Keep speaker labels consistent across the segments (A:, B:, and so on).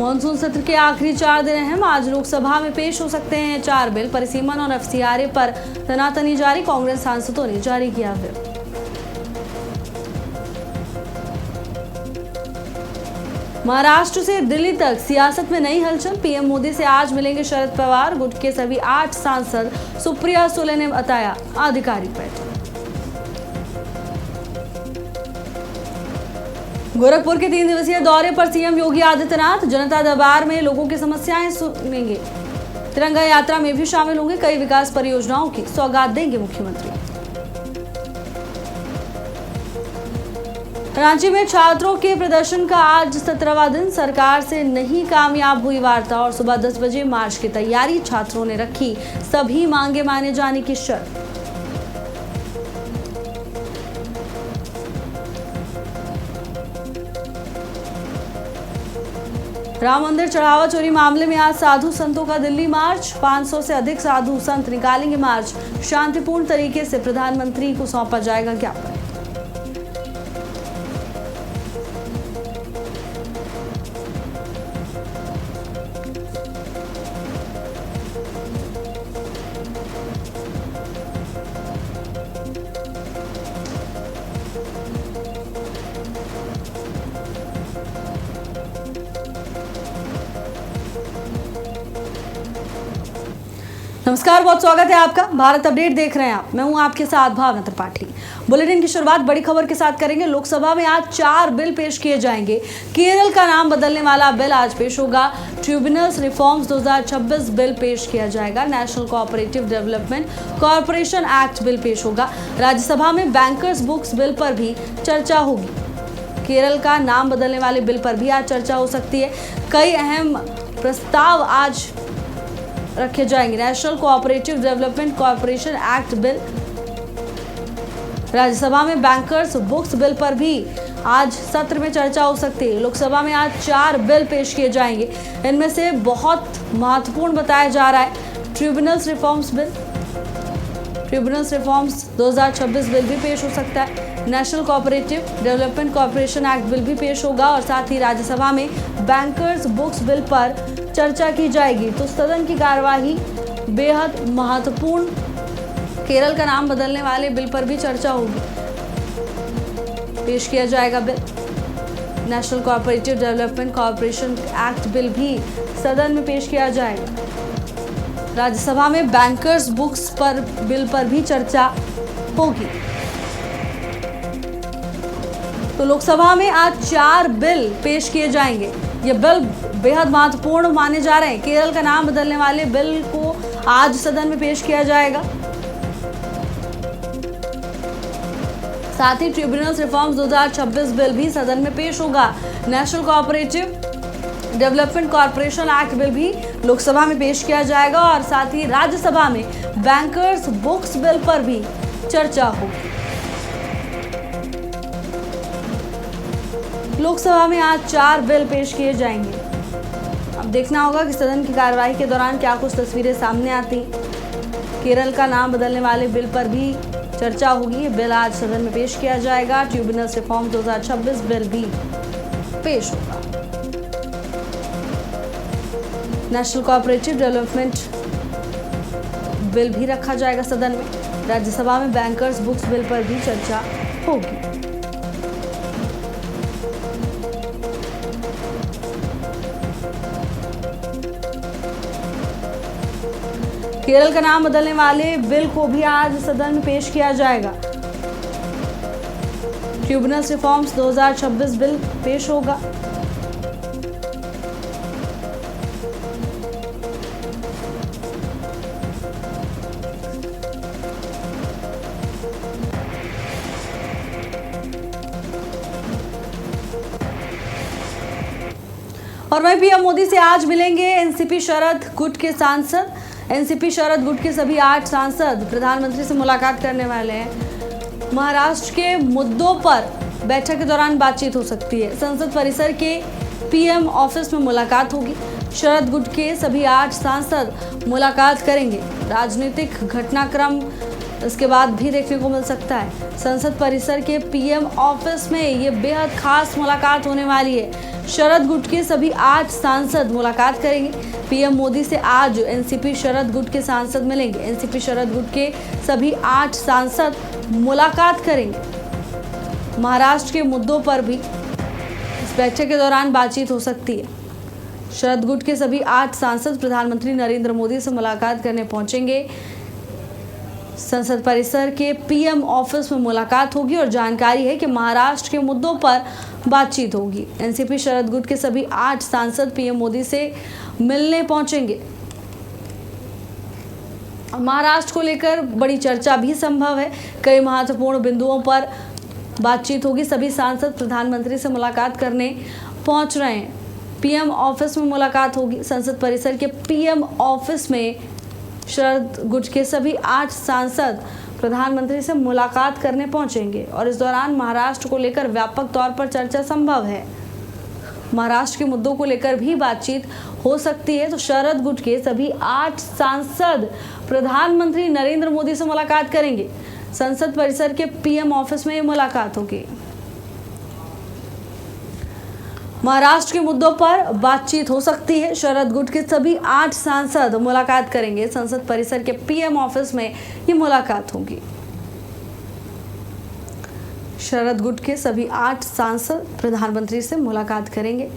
A: Monsoon सत्र के आखिरी 4 दिन अहम। आज लोकसभा में पेश हो सकते हैं 4 बिल। परिसीमन और एफसीआरए पर तनातनी जारी। कांग्रेस सांसदों ने जारी किया व्हिप। महाराष्ट्र से दिल्ली तक सियासत में नई हलचल। पीएम मोदी से आज मिलेंगे शरद पवार। गुट के सभी 8 सांसद। सुप्रिया सुले ने बताया आधिकारिक बैठक। गोरखपुर के 3 दिवसीय दौरे पर सीएम योगी आदित्यनाथ। जनता दरबार में लोगों की समस्याएं सुनेंगे। तिरंगा यात्रा में भी शामिल होंगे। कई विकास परियोजनाओं की सौगात देंगे मुख्यमंत्री। रांची में छात्रों के प्रदर्शन का आज 17वां दिन। सरकार से नहीं कामयाब हुई वार्ता और सुबह 10 बजे मार्च की तैयारी। छात्रों ने रखी सभी मांगे माने जाने की शर्त। राम मंदिर चढ़ावा चोरी मामले में आज साधु संतों का दिल्ली मार्च। 500 से अधिक साधु संत निकालेंगे मार्च। शांतिपूर्ण तरीके से प्रधानमंत्री को सौंपा जाएगा ज्ञापन। नमस्कार, बहुत स्वागत है आपका। भारत अपडेट देख रहे हैं आप। मैं हूं आपके साथ भावना त्रिपाठी। बुलेटिन की शुरुआत बड़ी खबर के साथ करेंगे। लोकसभा में आज 4 बिल पेश किए जाएंगे। केरल का नाम बदलने वाला बिल आज पेश होगा। ट्रिब्यूनल्स रिफॉर्म्स 2026 बिल पेश किया जाएगा। National cooperative development corporation act bill पेश होगा। राज्यसभा में बैंकर्स बुक्स बिल पर भी चर्चा होगी। केरल का नाम बदलने वाले बिल पर भी आज चर्चा हो सकती है। कई अहम प्रस्ताव आज रखे जाएंगे। National cooperative development corporation act bill. Rajya Sabha में बैंकर्स बुक्स बिल पर भी आज सत्र में चर्चा हो सकती है। लोकसभा में आज 4 बिल पेश किए जाएंगे। इनमें से बहुत महत्वपूर्ण बताया जा रहा है tribunals reforms bill. Tribunals reforms 2026 bill भी पेश हो सकता है। National cooperative development corporation act bill भी पेश होगा और साथ ही राज्यसभा में बैंकर्स बुक्स बिल पर चर्चा की जाएगी। तो सदन की कार्यवाही बेहद महत्वपूर्ण। केरल का नाम बदलने वाले बिल पर भी चर्चा होगी। पेश किया जाएगा bill. National cooperative development corporation act bill भी सदन में पेश किया जाएगा। राज्यसभा में बैंकर्स बुक्स पर बिल पर भी चर्चा होगी। तो लोकसभा में आज 4 बिल पेश किए जाएंगे। ये बिल बेहद महत्वपूर्ण माने जा रहे हैं। केरल का नाम बदलने वाले बिल को आज सदन में पेश किया जाएगा। साथ ही ट्रिब्यूनल्स रिफॉर्म्स 2026 बिल भी सदन में पेश होगा। National cooperative development corporation act bill भी लोकसभा में पेश किया जाएगा और साथ ही राज्यसभा में बैंकर्स बुक्स बिल पर भी चर्चा होगी। लोकसभा में आज 4 बिल पेश किए जाएंगे। अब देखना होगा कि सदन की कार्यवाही के दौरान क्या कुछ तस्वीरें सामने आती। केरल का नाम बदलने वाले बिल पर भी चर्चा होगी। बिल आज सदन में पेश किया जाएगा। ट्रिब्यूनल्स रिफॉर्म 2026 बिल भी पेश होगा। नेशनल कोऑपरेटिव डेवलपमेंट बिल भी रखा जाएगा सदन में। राज्यसभा में बैंकर्स बुक्स बिल पर भी चर्चा होगी। केरल का नाम बदलने वाले बिल को भी आज सदन में पेश किया जाएगा। ट्रिब्यूनल्स रिफॉर्म्स 2026 बिल पेश होगा। और वहीं पीएम मोदी से आज मिलेंगे एनसीपी शरद गुट के सांसद। एनसीपी शरद गुट के सभी 8 सांसद प्रधानमंत्री से मुलाकात करने वाले हैं। महाराष्ट्र के मुद्दों पर बैठक के दौरान बातचीत हो सकती है। संसद परिसर के पीएम ऑफिस में मुलाकात होगी। शरद गुट के सभी 8 सांसद मुलाकात करेंगे। राजनीतिक घटनाक्रम इसके बाद भी देखने को मिल सकता है। संसद परिसर के पीएम ऑफिस में ये बेहद खास मुलाकात होने वाली है। शरद गुट के सभी 8 सांसद मुलाकात करेंगे। पीएम मोदी से आज एनसीपी शरद गुट के सांसद मिलेंगे। एनसीपी शरद गुट के सभी 8 सांसद मुलाकात करेंगे। महाराष्ट्र के मुद्दों पर भी इस बैठक के दौरान बातचीत हो सकती है। शरद गुट के सभी 8 सांसद प्रधानमंत्री नरेंद्र मोदी से मुलाकात करने पहुंचेंगे। संसद परिसर के पीएम ऑफिस में मुलाकात होगी और जानकारी है कि महाराष्ट्र के मुद्दों पर बातचीत होगी। एनसीपी शरद गुट के सभी 8 सांसद पीएम मोदी से मिलने पहुंचेंगे। महाराष्ट्र को लेकर बड़ी चर्चा भी संभव है। कई महत्वपूर्ण बिंदुओं पर बातचीत होगी। सभी सांसद प्रधानमंत्री से मुलाकात करने पहुंच रहे हैं। पीएम ऑफिस में मुलाकात होगी। संसद परिसर के पीएम ऑफिस में शरद गुट के सभी 8 सांसद प्रधानमंत्री से मुलाकात करने पहुंचेंगे और इस दौरान महाराष्ट्र को लेकर व्यापक तौर पर चर्चा संभव है। महाराष्ट्र के मुद्दों को लेकर भी बातचीत हो सकती है। तो शरद गुट के सभी 8 सांसद प्रधानमंत्री नरेंद्र मोदी से मुलाकात करेंगे। संसद परिसर के पीएम ऑफिस में ये मुलाकात होगी। महाराष्ट्र के मुद्दों पर बातचीत हो सकती है। शरद गुट के सभी 8 सांसद मुलाकात करेंगे। संसद परिसर के पीएम ऑफिस में ये मुलाकात होगी। शरद गुट के सभी 8 सांसद प्रधानमंत्री से मुलाकात करेंगे।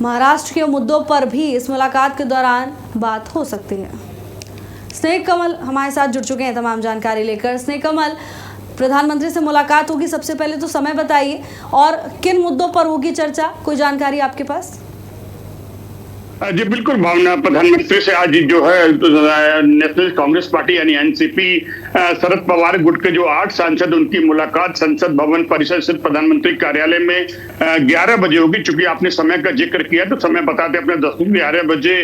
A: महाराष्ट्र के मुद्दों पर भी इस मुलाकात के दौरान बात हो सकती है। स्नेह कमल हमारे साथ जुड़ चुके हैं तमाम जानकारी लेकर। स्नेह कमल, प्रधानमंत्री से मुलाकात होगी, सबसे पहले तो समय बताइए और किन मुद्दों पर होगी चर्चा, कोई जानकारी आपके पास?
B: जी बिल्कुल भावना, प्रधानमंत्री से आज जो है नेशनल कांग्रेस पार्टी यानी एनसीपी शरद पवार गुट के जो 8 सांसद उनकी मुलाकात संसद भवन परिसर स्थित प्रधानमंत्री कार्यालय में 11 बजे होगी। चूंकि आपने समय का जिक्र किया तो समय बताते अपने दोस्तों 11 बजे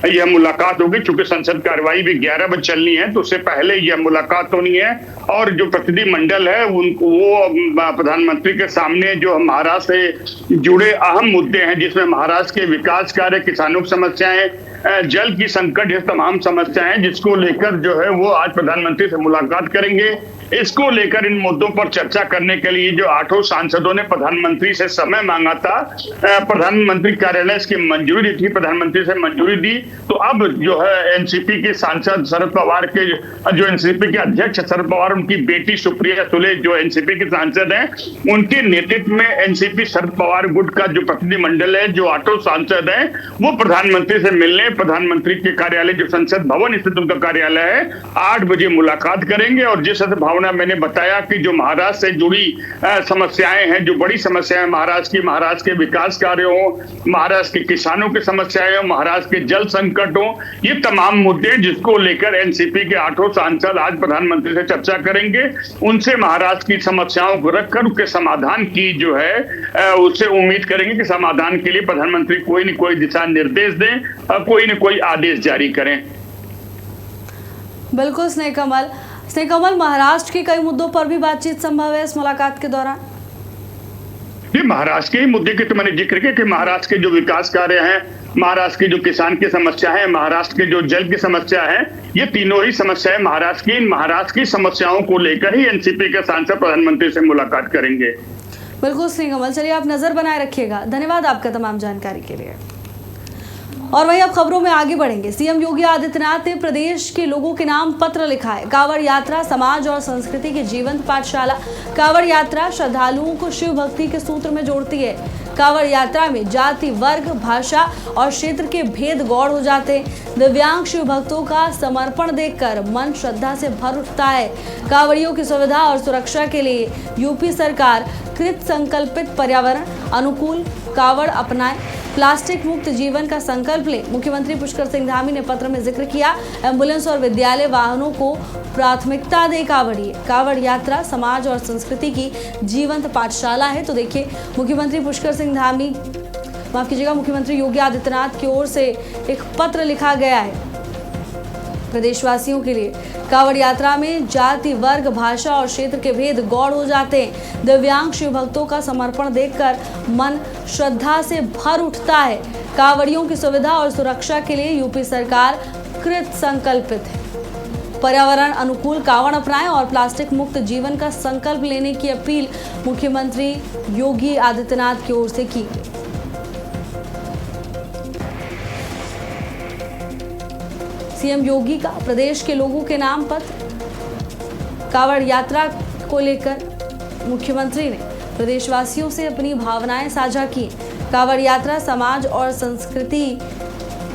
B: यह मुलाकात होगी। चूंकि संसद कार्यवाही भी 11 बजे चलनी है तो उससे पहले यह मुलाकात होनी है और जो प्रतिनिधिमंडल है उनको वो प्रधानमंत्री के सामने जो महाराष्ट्र से जुड़े अहम मुद्दे हैं जिसमें महाराष्ट्र के विकास कार्य, किसानों की समस्याएं, जल की संकट, ये तमाम समस्याएं जिसको लेकर जो है वो आज प्रधानमंत्री से मुलाकात करेंगे। इसको लेकर इन मुद्दों पर चर्चा करने के लिए जो 8 सांसदों ने प्रधानमंत्री से समय मांगा था, प्रधानमंत्री कार्यालय इसकी मंजूरी थी, प्रधानमंत्री से मंजूरी दी। तो अब जो है एनसीपी के सांसद शरद पवार के जो एनसीपी के अध्यक्ष शरद पवार, उनकी बेटी सुप्रिया सुले जो एनसीपी के सांसद हैं, उनके नेतृत्व में एनसीपी शरद पवार गुट का जो प्रतिनिधिमंडल है, जो 8 सांसद हैं, वो प्रधानमंत्री से मिलने प्रधानमंत्री के कार्यालय जो संसद भवन स्थित उनका कार्यालय है 8 बजे मुलाकात करेंगे। और जिस भावना मैंने बताया कि जो महाराष्ट्र से जुड़ी समस्याएं हैं, जो बड़ी समस्याएं महाराष्ट्र के विकास कार्य हो, महाराष्ट्र के किसानों की समस्याएं हो, महाराष्ट्र के जल संकट हो, ये तमाम मुद्दे जिसको लेकर एनसीपी के 8 सांसद आज प्रधानमंत्री से चर्चा करेंगे। उनसे महाराष्ट्र की समस्याओं को रखकर उसके समाधान की जो है उससे उम्मीद करेंगे कि समाधान के लिए प्रधानमंत्री कोई न कोई दिशा निर्देश दें, कोई न कोई आदेश जारी करें।
A: बिल्कुल स्नेह कमल, महाराष्ट्र के कई मुद्दों पर भी बातचीत संभव है इस मुलाकात के दौरान।
B: ये महाराष्ट्र के ही मुद्दे की तो मैंने जिक्र किया कि महाराष्ट्र के जो विकास कार्य हैं, महाराष्ट्र के जो किसान की समस्या है, महाराष्ट्र के जो जल की समस्या है, ये तीनों ही समस्याएं महाराष्ट्र की समस्याओं को लेकर ही एनसीपी के सांसद प्रधानमंत्री से मुलाकात करेंगे।
A: बिल्कुल स्नेह कमल, चलिए आप नजर बनाए रखिएगा। धन्यवाद आपका तमाम जानकारी के लिए। और वहीं अब खबरों में आगे बढ़ेंगे। सीएम योगी आदित्यनाथ ने प्रदेश के लोगों के नाम पत्र लिखा है। कांवड़ यात्रा समाज और संस्कृति की जीवंत पाठशाला। कांवड़ यात्रा श्रद्धालुओं को शिव भक्ति के सूत्र में जोड़ती है। कांवड़ यात्रा में जाति, वर्ग, भाषा और क्षेत्र के भेद गौड़ हो जाते हैं। दिव्यांग शिव भक्तों का समर्पण देखकर मन श्रद्धा से भर उठता है। कांवड़ियों की सुविधा और सुरक्षा के लिए यूपी सरकार कृत संकल्पित पर्यावरण अनुकूल कांवड़ अपनाए, प्लास्टिक मुक्त जीवन का संकल्प ले। मुख्यमंत्री पुष्कर सिंह धामी ने पत्र में जिक्र किया, एम्बुलेंस और विद्यालय वाहनों को प्राथमिकता दे कांवड़िए। कांवड़ यात्रा समाज और संस्कृति की जीवंत पाठशाला है। तो देखिए, मुख्यमंत्री पुष्कर सिंह धामी, माफ कीजिएगा, मुख्यमंत्री योगी आदित्यनाथ की ओर से एक पत्र लिखा गया है प्रदेशवासियों के लिए। कांवड़ यात्रा में जाति, वर्ग, भाषा और क्षेत्र के भेद गौड़ हो जाते हैं। दिव्यांग शिव भक्तों का समर्पण देखकर मन श्रद्धा से भर उठता है। कांवड़ियों की सुविधा और सुरक्षा के लिए यूपी सरकार कृत संकल्पित है। पर्यावरण अनुकूल कावड़ अपनाएं और प्लास्टिक मुक्त जीवन का संकल्प लेने की अपील मुख्यमंत्री योगी आदित्यनाथ की ओर से की। सीएम योगी का प्रदेश के लोगों के नाम पत्र। कावड़ यात्रा को लेकर मुख्यमंत्री ने प्रदेशवासियों से अपनी भावनाएं साझा की। कावड़ यात्रा समाज और संस्कृति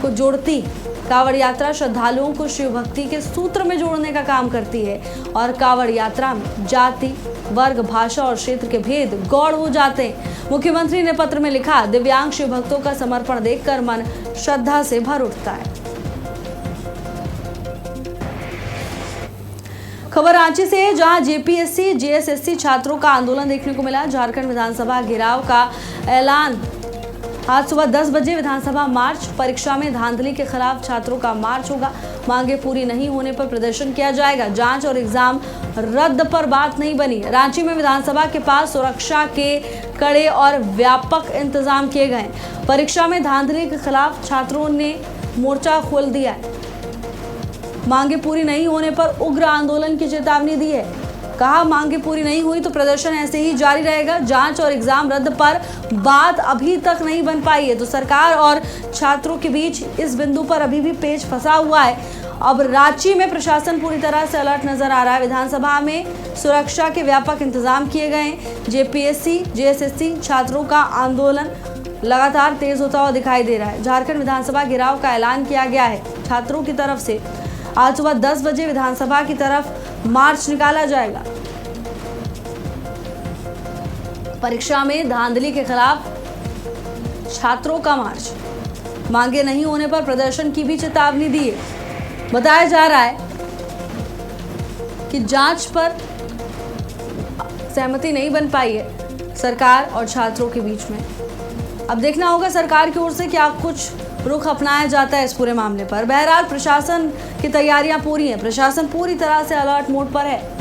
A: को जोड़ती। कावड़ यात्रा श्रद्धालुओं को शिव भक्ति के सूत्र में जोड़ने का काम करती है और कावड़ यात्रा में जाति, वर्ग, भाषा और क्षेत्र के भेद गौड़ हो जाते हैं। मुख्यमंत्री ने पत्र में लिखा, दिव्यांग शिव भक्तों का समर्पण देखकर मन श्रद्धा से भर उठता है। खबर रांची से, जहां जेपीएससी जेएसएससी छात्रों का आंदोलन देखने को मिला। झारखंड विधानसभा घेराव का ऐलान। आज सुबह 10 बजे विधानसभा मार्च। परीक्षा में धांधली के खिलाफ छात्रों का मार्च होगा। मांगे पूरी नहीं होने पर प्रदर्शन किया जाएगा। जांच और एग्जाम रद्द पर बात नहीं बनी। रांची में विधानसभा के पास सुरक्षा के कड़े और व्यापक इंतजाम किए गए। परीक्षा में धांधली के खिलाफ छात्रों ने मोर्चा खोल दिया है। मांगे पूरी नहीं होने पर उग्र आंदोलन की चेतावनी दी है। कहा, मांगे पूरी नहीं हुई तो प्रदर्शन ऐसे ही जारी रहेगा। जांच और एग्जाम रद्द पर बात अभी तक नहीं बन पाई है तो सरकार और छात्रों के बीच इस बिंदु पर अभी भी पेच फंसा हुआ है। अब रांची में प्रशासन पूरी तरह से अलर्ट नजर आ रहा है। विधानसभा में सुरक्षा के व्यापक इंतजाम किए गए। जेपीएससी जेएसएससी छात्रों का आंदोलन लगातार तेज होता हुआ दिखाई दे रहा है। झारखंड विधानसभा घेराव का ऐलान किया गया है। छात्रों की तरफ से आज सुबह 10 बजे विधानसभा की तरफ मार्च निकाला जाएगा। परीक्षा में धांधली के खिलाफ छात्रों का मार्च। मांगे नहीं होने पर प्रदर्शन की भी चेतावनी दी है। बताया जा रहा है कि जांच पर सहमति नहीं बन पाई है सरकार और छात्रों के बीच में। अब देखना होगा सरकार की ओर से क्या कुछ रुख अपनाया जाता है इस पूरे मामले पर। बहरहाल प्रशासन की तैयारियां पूरी हैं। प्रशासन पूरी तरह से अलर्ट मोड पर है।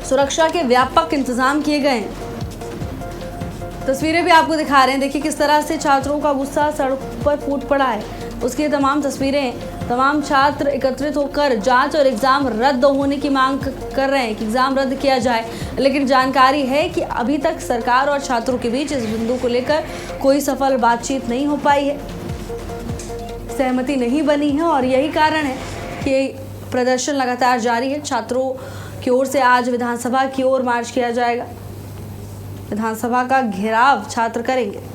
A: सुरक्षा के व्यापक इंतजाम किए गए हैं। तस्वीरें भी आपको दिखा रहे हैं। देखिए किस तरह से छात्रों का गुस्सा सड़क पर फूट पड़ा है। उसकी तमाम तस्वीरें। तमाम छात्र एकत्रित होकर जांच और एग्जाम रद्द होने की मांग कर रहे हैं कि एग्जाम रद्द किया जाए। लेकिन जानकारी है कि अभी तक सरकार और छात्रों के बीच इस बिंदु को लेकर कोई सफल बातचीत नहीं हो पाई है, सहमति नहीं बनी है और यही कारण है कि प्रदर्शन लगातार जारी है। छात्रों की ओर से आज विधानसभा की ओर मार्च किया जाएगा। विधानसभा का घेराव छात्र करेंगे।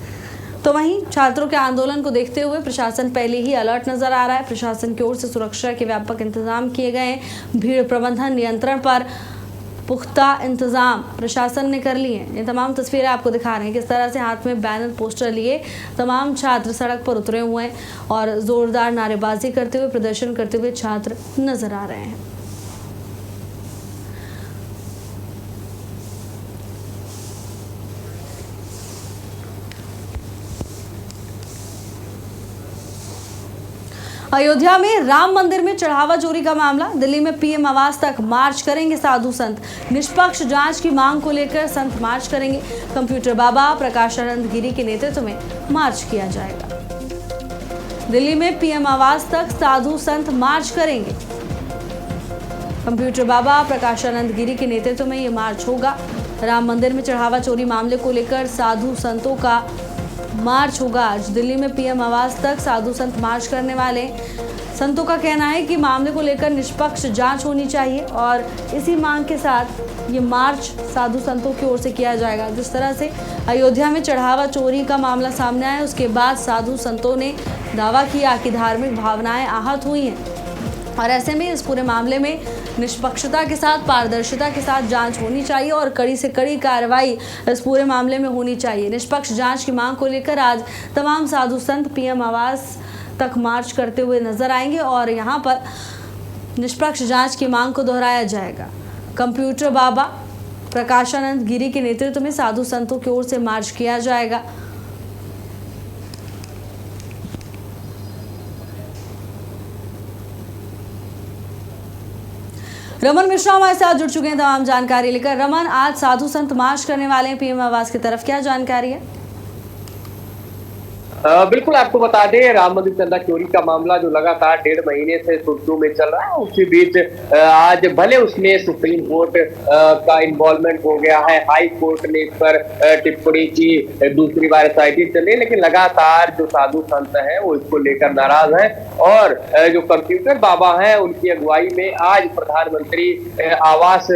A: तो वहीं छात्रों के आंदोलन को देखते हुए प्रशासन पहले ही अलर्ट नजर आ रहा है। प्रशासन की ओर से सुरक्षा के व्यापक इंतजाम किए गए हैं। भीड़ प्रबंधन नियंत्रण पर पुख्ता इंतजाम प्रशासन ने कर लिए हैं। ये तमाम तस्वीरें आपको दिखा रहे हैं किस तरह से हाथ में बैनर पोस्टर लिए तमाम छात्र सड़क पर उतरे हुए हैं और जोरदार नारेबाजी करते हुए प्रदर्शन करते हुए छात्र नजर आ रहे हैं। अयोध्या में राम मंदिर में चढ़ावा चोरी का मामला। दिल्ली में पीएम आवास तक मार्च करेंगे साधु संत। निष्पक्ष जांच की मांग को लेकर संत मार्च करेंगे। कंप्यूटर बाबा प्रकाशानंद गिरी के नेतृत्व में मार्च किया जाएगा। दिल्ली में पीएम आवास तक साधु संत मार्च करेंगे। कंप्यूटर बाबा प्रकाशानंद गिरी के नेतृत्व में ये मार्च होगा। राम मंदिर में चढ़ावा चोरी मामले को लेकर साधु संतों का मार्च होगा। आज दिल्ली में पीएम आवास तक साधु संत मार्च करने वाले। संतों का कहना है कि मामले को लेकर निष्पक्ष जांच होनी चाहिए और इसी मांग के साथ ये मार्च साधु संतों की ओर से किया जाएगा। जिस तरह से अयोध्या में चढ़ावा चोरी का मामला सामने आया उसके बाद साधु संतों ने दावा किया कि धार्मिक भावनाएं आहत हुई हैं और ऐसे में इस पूरे मामले में निष्पक्षता के साथ पारदर्शिता के साथ जांच होनी चाहिए और कड़ी से कड़ी कार्रवाई इस पूरे मामले में होनी चाहिए। निष्पक्ष जांच की मांग को लेकर आज तमाम साधु संत पीएम आवास तक मार्च करते हुए नजर आएंगे और यहां पर निष्पक्ष जांच की मांग को दोहराया जाएगा। कंप्यूटर बाबा प्रकाशानंद गिरी के नेतृत्व में साधु संतों की ओर से मार्च किया जाएगा। रमन मिश्रा हमारे साथ जुड़ चुके हैं तमाम जानकारी लेकर। रमन, आज साधु संत मार्च करने वाले हैं पीएम आवास की तरफ, क्या जानकारी है?
C: बिल्कुल, आपको बता दें, राम मंदिर चंदा चोरी का मामला जो लगातार 1.5 महीने से सुर्खियों में चल रहा है, उसी बीच आज भले उसमें सुप्रीम कोर्ट का इन्वॉल्वमेंट हो गया है, हाई कोर्ट ने इस पर टिप्पणी की, दूसरी बार एसआईटी चल रही है, लेकिन लगातार जो साधु संत हैं वो इसको लेकर नाराज हैं और जो कंप्यूटर बाबा हैं उनकी अगुवाई में आज प्रधानमंत्री आवास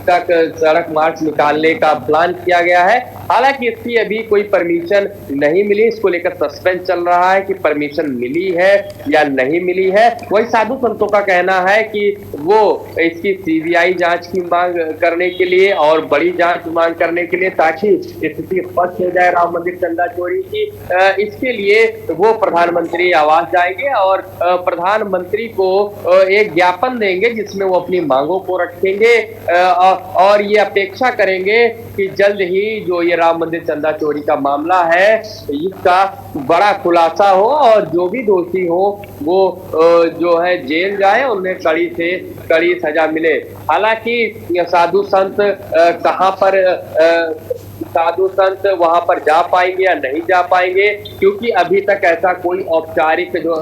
C: तक सड़क मार्च निकालने का प्लान किया गया है। हालांकि इसकी अभी कोई परमिशन नहीं मिली, इसको लेकर सस्पेंस चल रहा है कि परमिशन मिली है या नहीं मिली है। वही साधु संतों का कहना है कि वो इसकी सीबीआई जांच की मांग करने के लिए और बड़ी जांच मांग करने के लिए, ताकि स्थिति स्पष्ट हो जाए राम मंदिर चंदा चोरी की, इसके लिए वो प्रधानमंत्री आवास जाएंगे और प्रधानमंत्री को एक ज्ञापन देंगे जिसमें वो अपनी मांगों को रखेंगे और ये अपेक्षा करेंगे कि जल्द ही जो ये राम मंदिर चंदा चोरी का मामला है इसका बड़ा खुलासा हो और जो भी दोषी हो वो जो है जेल जाए, उन्हें कड़ी से कड़ी सजा मिले। हालांकि साधु संत कहां पर साधु संत वहां पर जा पाएंगे या नहीं जा पाएंगे, क्योंकि अभी तक ऐसा कोई औपचारिक जो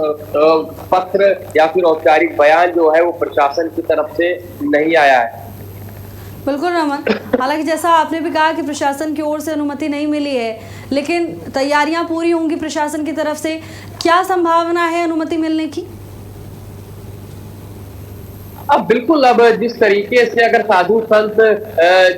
C: पत्र या फिर औपचारिक बयान जो है वो प्रशासन की तरफ से नहीं आया है।
A: बिल्कुल रमन, हालांकि जैसा आपने भी कहा कि प्रशासन की ओर से अनुमति नहीं मिली है, लेकिन तैयारियां पूरी होंगी प्रशासन की तरफ से। क्या संभावना है अनुमति मिलने की?
C: अब बिल्कुल, अब जिस तरीके से अगर साधु संत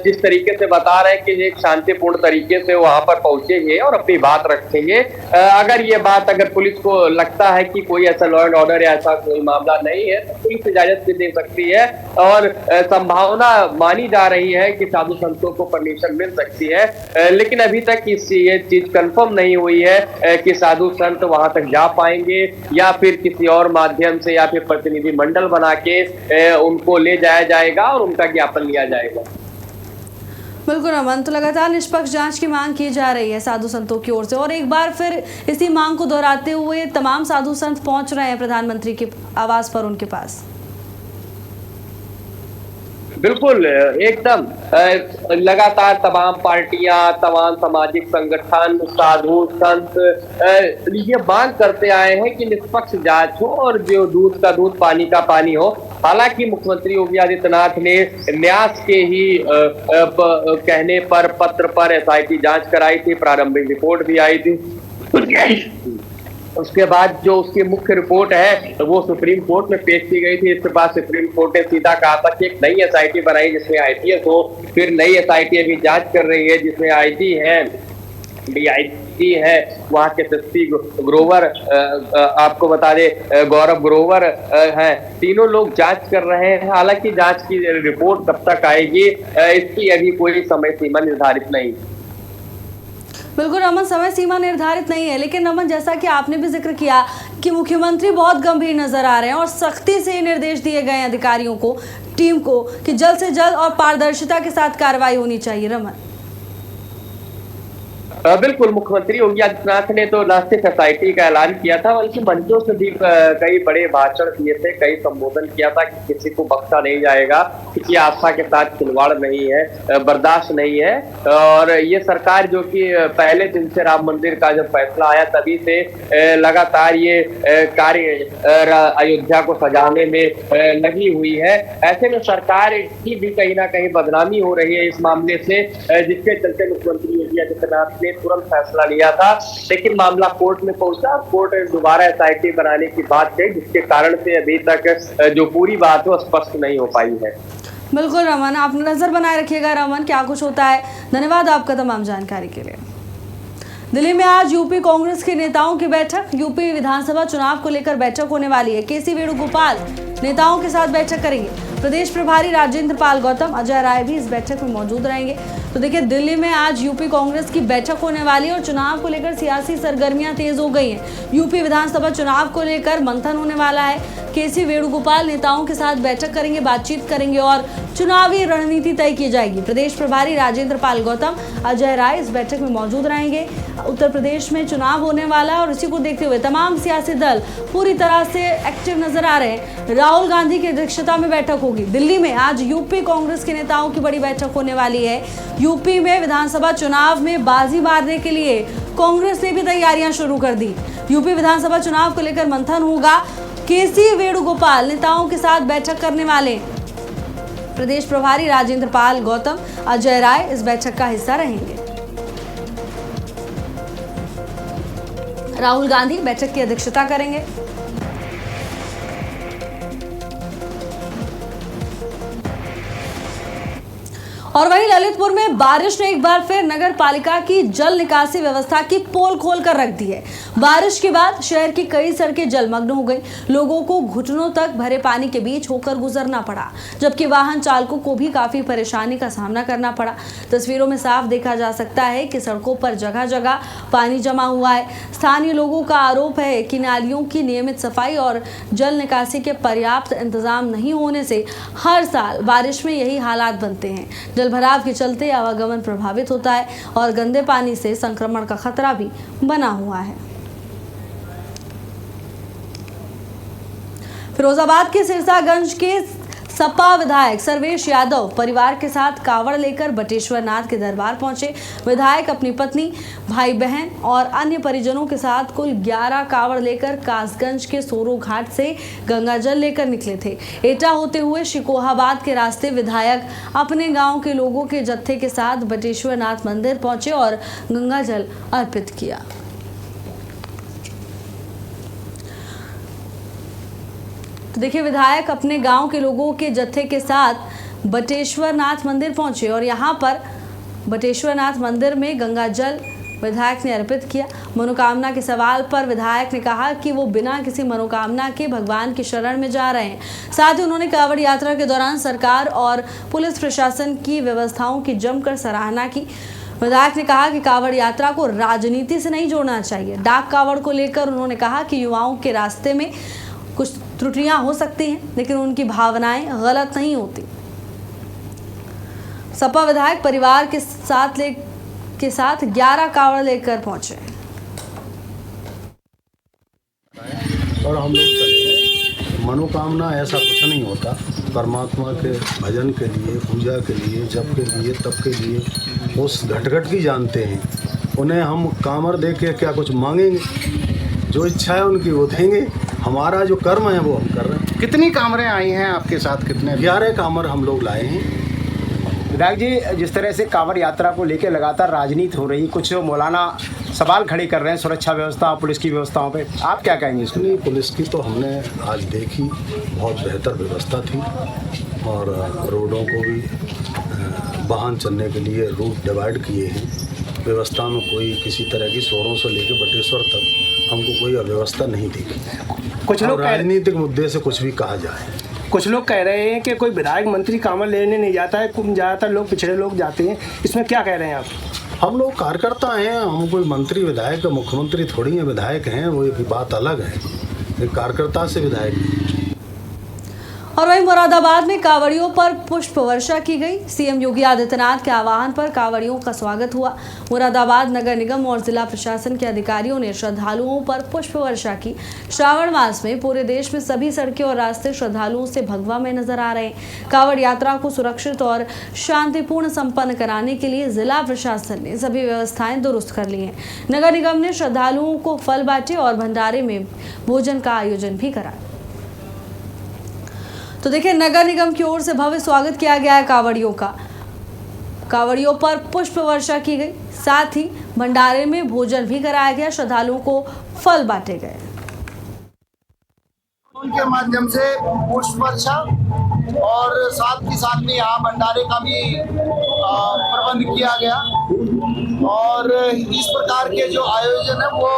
C: जिस तरीके से बता रहे हैं कि एक शांतिपूर्ण तरीके से वहां पर पहुंचेंगे और अपनी बात रखेंगे, अगर ये बात अगर पुलिस को लगता है कि कोई ऐसा लॉ एंड ऑर्डर या ऐसा कोई मामला नहीं है तो पुलिस इजाजत भी दे सकती है और संभावना मानी जा रही है कि साधु संतों को परमिशन मिल सकती है। लेकिन अभी तक ये चीज कंफर्म नहीं हुई है कि साधु संत वहां तक जा पाएंगे या फिर किसी और माध्यम से या फिर प्रतिनिधि मंडल बना के उनको ले जाया जाएगा और उनका ज्ञापन लिया जाएगा।
A: बिल्कुल रमन, तो लगातार निष्पक्ष जांच की मांग की जा रही है साधु संतों की ओर से और एक बार फिर इसी मांग को दोहराते हुए तमाम साधु संत पहुंच रहे हैं प्रधानमंत्री के आवास पर उनके पास।
C: बिल्कुल, एकदम लगातार तमाम पार्टियां, तमाम सामाजिक संगठन, साधु संत ये मांग करते आए हैं कि निष्पक्ष जांच हो और जो दूध का दूध पानी का पानी हो। हालांकि मुख्यमंत्री योगी आदित्यनाथ ने न्यास के ही कहने पर पत्र पर एसआईटी जांच कराई थी, प्रारंभिक रिपोर्ट भी आई थी। उसके बाद जो उसकी मुख्य रिपोर्ट है वो सुप्रीम कोर्ट में पेश की गई थी। इसके बाद सुप्रीम कोर्ट ने सीधा कहा था कि एक नई एसआईटी बनाई जिसमें आईपीएस हो। फिर नई एसआईटी अभी जांच कर रही है जिसमें आईजी है, डीआईजी है, वहां के एसपी ग्रोवर, आपको बता दे गौरव ग्रोवर हैं, तीनों लोग जांच कर रहे हैं। हालांकि जांच की रिपोर्ट कब तक आएगी इसकी अभी कोई समय सीमा निर्धारित नहीं।
A: बिल्कुल रमन, समय सीमा निर्धारित नहीं है, लेकिन रमन जैसा कि आपने भी जिक्र किया कि मुख्यमंत्री बहुत गंभीर नजर आ रहे हैं और सख्ती से निर्देश दिए गए अधिकारियों को, टीम को, कि जल्द से जल्द और पारदर्शिता के साथ कार्रवाई होनी चाहिए। रमन,
C: बिल्कुल, मुख्यमंत्री योगी आदित्यनाथ ने तो न सिर्फ एसआईटी का ऐलान किया था बल्कि मंचों से भी कई बड़े भाषण दिए थे, कई संबोधन किया था कि किसी को बख्शा नहीं जाएगा, किसी आस्था के साथ खिलवाड़ नहीं है, बर्दाश्त नहीं है। और ये सरकार जो कि पहले दिन से राम मंदिर का जब फैसला आया तभी से लगातार ये कार्य अयोध्या को सजाने में लगी हुई है। ऐसे में सरकार की भी कहीं ना कहीं बदनामी हो रही है इस मामले से, जिसके चलते मुख्यमंत्री योगी आदित्यनाथ ने तुरंत फैसला लिया था। लेकिन मामला कोर्ट में पहुंचा, कोर्ट ने दोबारा एसआईटी बनाने की बात कही, जिसके कारण से अभी तक जो पूरी बात है वो स्पष्ट नहीं हो पाई है।
A: बिल्कुल रमन, आप नजर बनाए रखिएगा रमन क्या कुछ होता है। धन्यवाद आपका तमाम जानकारी के लिए। दिल्ली में आज यूपी कांग्रेस के नेताओं की बैठक, यूपी विधानसभा चुनाव को लेकर बैठक होने वाली है। केसी वेणुगोपाल नेताओं के साथ बैठक करेंगे। प्रदेश प्रभारी राजेंद्र पाल गौतम, अजय राय भी इस बैठक में मौजूद रहेंगे। तो देखिए, दिल्ली में आज यूपी कांग्रेस की बैठक होने वाली है और चुनाव को लेकर सियासी सरगर्मियां तेज हो गई हैं। यूपी विधानसभा चुनाव को लेकर मंथन होने वाला है। केसी वेणुगोपाल नेताओं के साथ बैठक करेंगे, बातचीत करेंगे और चुनावी रणनीति तय की जाएगी। प्रदेश प्रभारी राजेंद्र पाल गौतम, अजय राय इस बैठक में मौजूद रहेंगे। उत्तर प्रदेश में चुनाव होने वाला है और इसी को देखते हुए तमाम सियासी दल पूरी तरह से एक्टिव नजर आ रहे हैं। राहुल गांधी की अध्यक्षता में बैठक होगी दिल्ली में। आज यूपी कांग्रेस के नेताओं की बड़ी बैठक होने वाली है। यूपी में विधानसभा चुनाव में बाजी मारने के लिए कांग्रेस ने भी तैयारियां शुरू कर दी। यूपी विधानसभा चुनाव को लेकर मंथन होगा। केसी वेणुगोपाल नेताओं के साथ बैठक करने वाले। प्रदेश प्रभारी राजेंद्र पाल गौतम, अजय राय इस बैठक का हिस्सा रहेंगे। राहुल गांधी बैठक की अध्यक्षता करेंगे। और वहीं ललितपुर में बारिश ने एक बार फिर नगर पालिका की जल निकासी व्यवस्था की पोल खोल कर रख दी है। बारिश के बाद शहर की कई सड़कें जलमग्न हो गई। लोगों को घुटनों तक भरे पानी के बीच होकर गुजरना पड़ा, जबकि वाहन चालकों को भी काफी परेशानी का सामना करना पड़ा। तस्वीरों में साफ देखा जा सकता है कि सड़कों पर जगह जगह पानी जमा हुआ है। स्थानीय लोगों का आरोप है कि नालियों की नियमित सफाई और जल निकासी के पर्याप्त इंतजाम नहीं होने से हर साल बारिश में यही हालात बनते हैं। जलभराव के चलते आवागमन प्रभावित होता है और गंदे पानी से संक्रमण का खतरा भी बना हुआ है। फिरोजाबाद के सिरसागंज के सपा विधायक सर्वेश यादव परिवार के साथ कावड़ लेकर बटेश्वर नाथ के दरबार पहुंचे। विधायक अपनी पत्नी, भाई बहन और अन्य परिजनों के साथ कुल 11 कावड़ लेकर कासगंज के सोरो घाट से गंगाजल लेकर निकले थे। एटा होते हुए शिकोहाबाद के रास्ते विधायक अपने गांव के लोगों के जत्थे के साथ बटेश्वर नाथ मंदिर पहुंचे और गंगाजल अर्पित किया। देखिए, विधायक अपने गांव के लोगों के जत्थे के साथ बटेश्वर नाथ मंदिर पहुंचे और यहां पर बटेश्वर नाथ मंदिर में गंगा जल विधायक ने अर्पित किया। मनोकामना के सवाल पर विधायक ने कहा कि वो बिना किसी मनोकामना के भगवान की शरण में जा रहे हैं। साथ ही उन्होंने कांवड़ यात्रा के दौरान सरकार और पुलिस प्रशासन की व्यवस्थाओं की जमकर सराहना की। विधायक ने कहा कि कांवड़ यात्रा को राजनीति से नहीं जोड़ना चाहिए। डाक कांवड़ को लेकर उन्होंने कहा कि युवाओं के रास्ते में कुछ त्रुटियां हो सकती हैं, लेकिन उनकी भावनाएं गलत नहीं होती। सपा विधायक परिवार के साथ 11 कावड़ लेकर पहुंचे
D: और हम लोग चले। मनोकामना ऐसा कुछ नहीं होता। परमात्मा के भजन के लिए, पूजा के लिए, जप के लिए, तप के लिए उस घट की जानते हैं। उन्हें हम कामर दे के क्या कुछ मांगेंगे? जो इच्छा है उनकी वो देंगे। हमारा जो कर्म है वो हम कर रहे हैं।
E: कितनी कामरें आई हैं आपके साथ? कितने?
D: 11 कामर हम लोग लाए हैं।
E: विधायक जी, जिस तरह से कांवड़ यात्रा को लेकर लगातार राजनीति हो रही, कुछ मौलाना सवाल खड़े कर रहे हैं सुरक्षा व्यवस्था, पुलिस की व्यवस्थाओं पे, आप क्या कहेंगे इसको?
D: नहीं, पुलिस की तो हमने आज देखी, बहुत बेहतर व्यवस्था थी और रोडों को भी वाहन चलने के लिए रूट डिवाइड किए हैं। व्यवस्था में कोई किसी तरह की सोरों से लेकर बटेश्वर तक हमको कोई अव्यवस्था नहीं दिखी।
E: कुछ लोग
D: राजनीतिक मुद्दे से कुछ भी कहा जाए।
E: कुछ लोग कह रहे हैं कि कोई विधायक मंत्री कांवड़ लेने नहीं जाता है, ज़्यादातर लोग पिछड़े लोग जाते हैं। इसमें क्या कह रहे हैं आप?
D: हम लोग कार्यकर्ता हैं, हम कोई मंत्री विधायक मुख्यमंत्री थोड़ी हैं। विधायक हैं वो एक बात अलग है, एक कार्यकर्ता से विधायक हैं।
A: और वहीं मुरादाबाद में कांवड़ियों पर पुष्प वर्षा की गई। सीएम योगी आदित्यनाथ के आह्वान पर कांवड़ियों का स्वागत हुआ। मुरादाबाद नगर निगम और जिला प्रशासन के अधिकारियों ने श्रद्धालुओं पर पुष्प वर्षा की। श्रावण मास में पूरे देश में सभी सड़कें और रास्ते श्रद्धालुओं से भगवा में नजर आ रहे हैं। कांवड़ यात्रा को सुरक्षित और शांतिपूर्ण संपन्न कराने के लिए जिला प्रशासन ने सभी व्यवस्थाएं दुरुस्त कर ली हैं। नगर निगम ने श्रद्धालुओं को फल बांटे और भंडारे में भोजन का आयोजन भी कराया। तो देखिए, नगर निगम की ओर से भव्य स्वागत किया गया है कांवड़ियों का। कांवड़ियों पर पुष्प वर्षा की गई, साथ ही भंडारे में भोजन भी कराया गया। श्रद्धालुओं को फल बांटे गए।
F: उनके माध्यम से पुष्प वर्षा और साथ ही साथ में यहाँ भंडारे का भी प्रबंध किया गया। और इस प्रकार के जो आयोजन है वो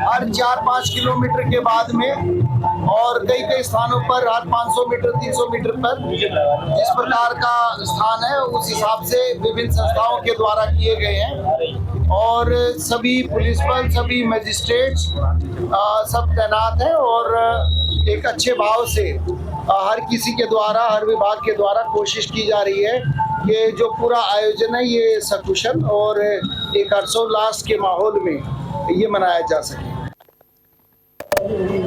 F: हर 4-5 किलोमीटर के बाद में और कई स्थानों पर हर 500 मीटर 300 मीटर पर जिस प्रकार का स्थान है उस हिसाब से विभिन्न संस्थाओं के द्वारा किए गए हैं। और सभी पुलिस बल, सभी मजिस्ट्रेट सब तैनात हैं और एक अच्छे भाव से हर किसी के द्वारा, हर विभाग के द्वारा कोशिश की जा रही है कि जो पूरा आयोजन है ये सकुशल और एक हर्षोल्लास के माहौल में ये मनाया जा सके।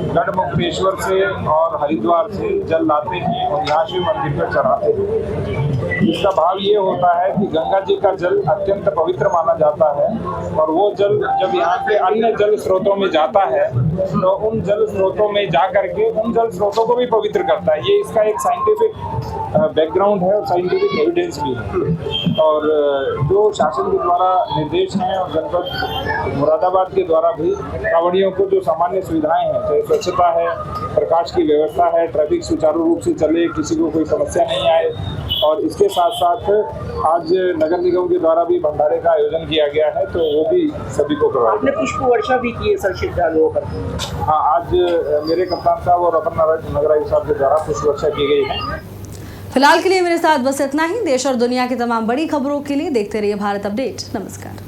G: गढ़मुक्तेश्वर से और हरिद्वार से जल लाते हैं और यहाँ शिव मंदिर पर चढ़ाते हैं। इसका भाव ये होता है कि गंगा जी का जल अत्यंत पवित्र माना जाता है और वो जल जब यहाँ के अन्य जल स्रोतों में जाता है तो उन जल स्रोतों में जा करके उन जल स्रोतों को भी पवित्र करता है। ये इसका एक साइंटिफिक बैकग्राउंड है और साइंटिफिक एविडेंस भी है। और जो शासन के द्वारा निर्देश हैं और जनपद मुरादाबाद के द्वारा भी कांवड़ियों को जो सामान्य सुविधाएं हैं, चाहे स्वच्छता है, प्रकाश की व्यवस्था है, ट्रैफिक सुचारू रूप से चले, किसी को कोई समस्या नहीं आए, और इसके साथ साथ आज नगर निगम के द्वारा भी भंडारे का आयोजन किया गया है तो वो भी सभी को करवाया।
C: आपने पुष्प वर्षा भी की है सर श्रद्धालुओं पर?
G: हाँ, आज मेरे कप्तान साहब और अपन नगरायुक्त साहब के द्वारा पुष्प वर्षा की गई है।
A: फिलहाल के लिए मेरे साथ बस इतना ही। देश और दुनिया की तमाम बड़ी खबरों के लिए देखते रहिए भारत अपडेट। नमस्कार।